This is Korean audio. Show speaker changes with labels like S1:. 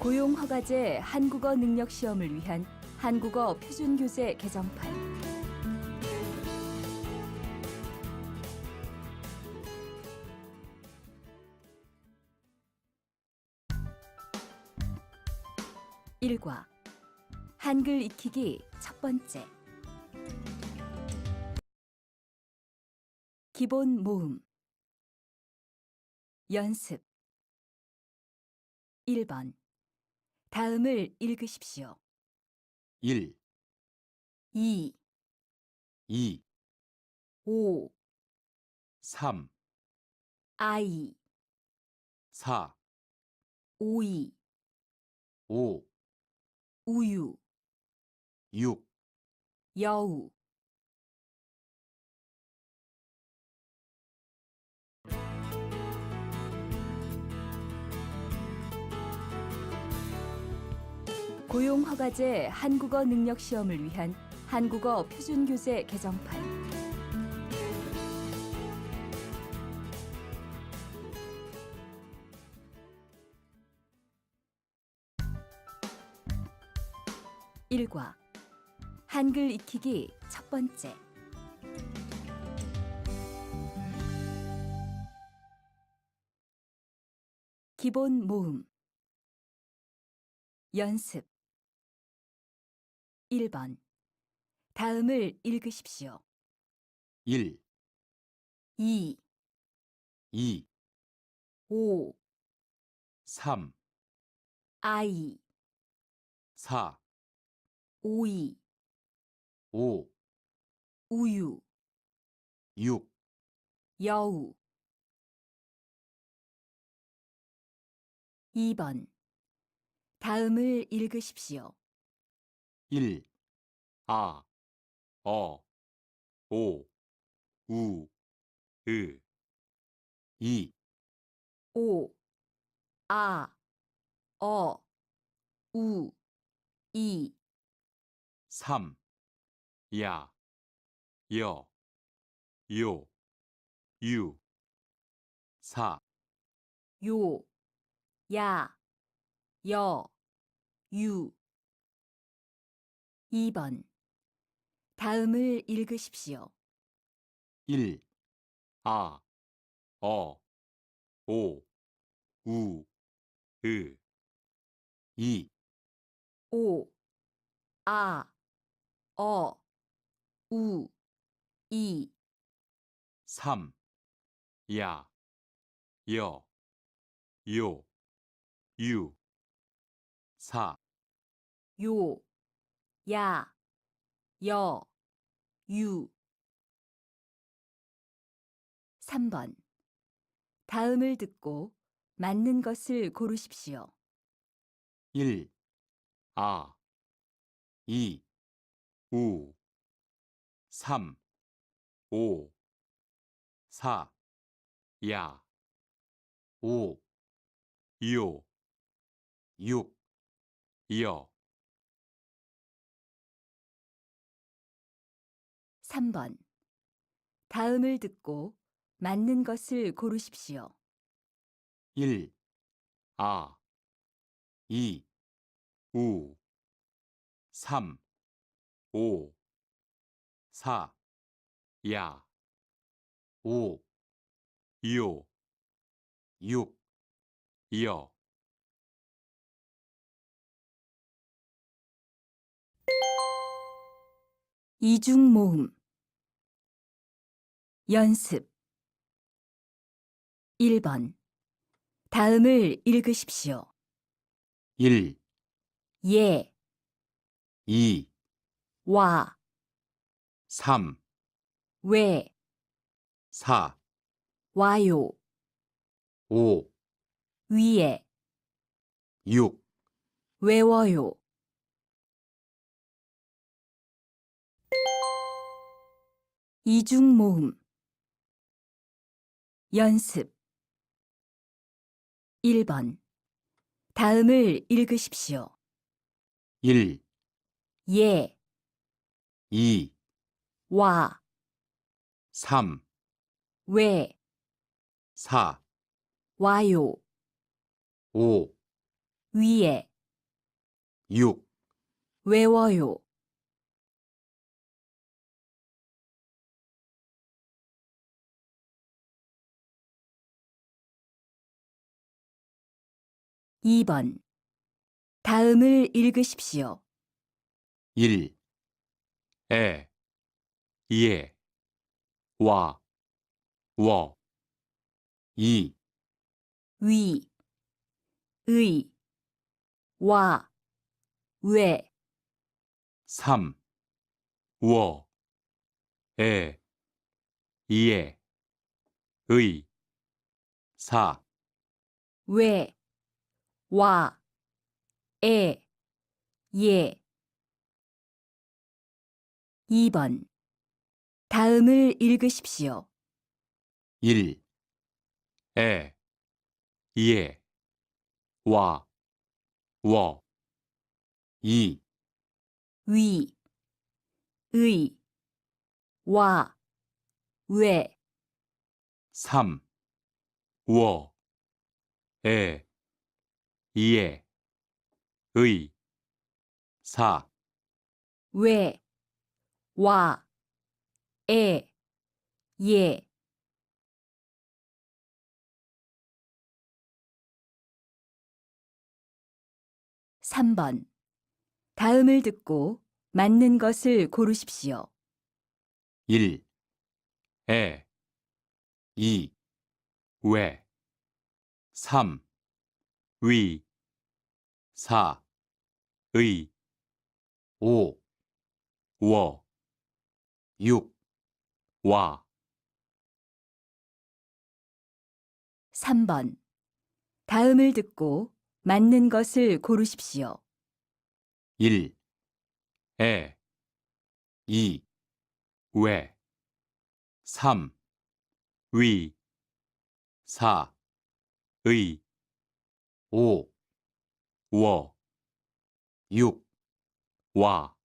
S1: 고용허가제 한국어 능력 시험을 위한 한국어 표준교재 개정판. 일과 한글 익히기 첫 번째. 기본 모음. 연습. 1번. 다음을 읽으십시오.
S2: 1,
S1: 2,
S2: 2,
S1: 5,
S2: 3,
S1: 아이,
S2: 4,
S1: 오이,
S2: 5,
S1: 우유,
S2: 6,
S1: 여우. 고용허가제 한국어 능력 시험을 위한 한국어 표준교재 개정판. 일과 한글 익히기 첫 번째. 기본 모음. 연습. 1번. 다음을 읽으십시오.
S2: 1,
S1: 2,
S2: 2,
S1: 5,
S2: 3,
S1: 아이,
S2: 4,
S1: 오이,
S2: 5,
S1: 우유,
S2: 6,
S1: 여우. 2번. 다음을 읽으십시오.
S2: 1, 아, 어, 오, 우, 으. 2,
S1: 오, 아, 어, 우, 이,
S2: 3, 야, 여, 요, 유. 4,
S1: 요, 야, 여, 유. 2번. 다음을 읽으십시오.
S2: 1, 아, 어, 오, 우, 으. 2,
S1: 오, 아, 어, 우, 이,
S2: 3, 야, 여, 요, 유. 4,
S1: 요, 야, 여, 유. 3번. 다음을 듣고 맞는 것을 고르십시오.
S2: 1, 아, 2, 우. 3, 5, 4, 야, 5, 요, 6, 여.
S1: 3번. 다음을 듣고 맞는 것을 고르십시오.
S2: 1, 아, 2, 우. 3, 5, 4, 야, 5, 요, 6, 여.
S1: 이중 모음. 연습. 1번. 다음을 읽으십시오.
S2: 1,
S1: 예,
S2: 2,
S1: 와,
S2: 3,
S1: 왜,
S2: 4,
S1: 와요,
S2: 5,
S1: 위에,
S2: 6,
S1: 외워요. 이중 모음. 연습. 1번. 다음을 읽으십시오.
S2: 1,
S1: 예,
S2: 2,
S1: 와,
S2: 3,
S1: 왜,
S2: 4,
S1: 와요,
S2: 5,
S1: 위에,
S2: 6,
S1: 외워요. 2번. 다음을 읽으십시오.
S2: 1, 에, 예, 와, 워. 2,
S1: 위, 의, 와, 왜.
S2: 3, 워, 에, 예, 의. 4,
S1: 왜, 와, 에, 예. 2번. 다음을 읽으십시오.
S2: 1, 에, 예, 와, 워. 2,
S1: 위, 의, 와, 왜.
S2: 3, 워, 에, 예, 의. 4,
S1: 왜, 와, 에, 예. 3번. 다음을 듣고 맞는 것을 고르십시오.
S2: 1, 에, 2, 왜. 3, 위. 4, 의. 5, 워. 6, 와.
S1: 3번. 다음을 듣고 맞는 것을 고르십시오.
S2: 1, 에, 2, 왜. 3, 위. 4, 의. 5, 워. 6, 와.